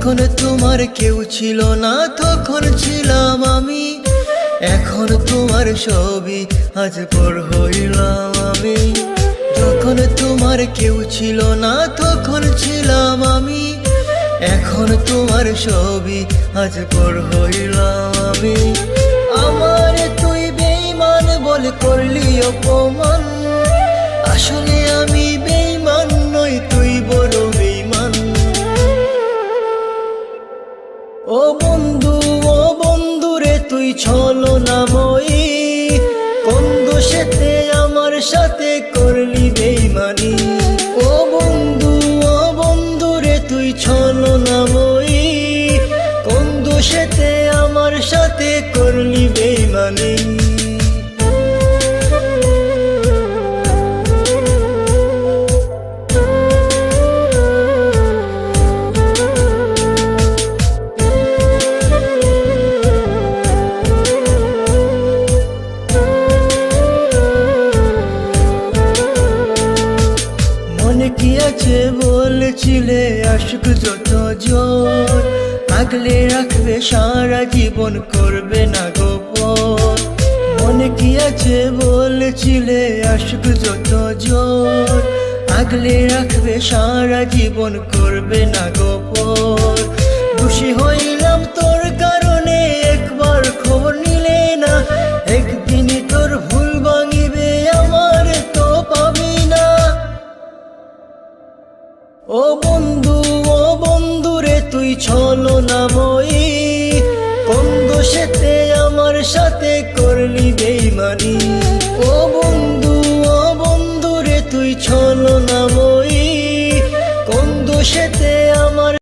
যখন তোমার কেউ ছিল না তখন ছিলাম আমি, এখন তোমার ছবি আজ পর হইলাম আমি। যখন তোমার কেউ ছিল না তখন ছিলাম আমি, এখন তোমার ছবি আজ পর হইলাম আমি। আমার তুই বেঈমান বলে করলি অপমান, আসলে আমি বেঈমান নই, তুই বড় বেঈমান। ও বন্ধু রে তুই ছলনাময়ী, কোন দোষেতে আমার সাথে করলি বেঈমানি। ও বন্ধু রে তুই ছলনাময়ী, কোন দোষেতে আমার সাথে করলি বেঈমানি। মনে কি আছে বলেছিলে আশিক যত জোর, আগলে রাখবে সারা জীবন করবে না গোপন। মনে কি আছে বলেছিলে আশিক যত জোর, আগলে রাখবে সারা জীবন করবে না গোপন। খুশি হইলাম তোর কারণে, একবার খবর নিলে না, একদিনই তোর ভুল ভাঙিবে আমার তো পাবি না। ও বন্ধু রে তুই ছলনাময়ী, কোন দোষেতে আমার সাথে করলি বেঈমানি। ও বন্ধু রে তুই ছলনাময়ী, কোন দোষেতে আমার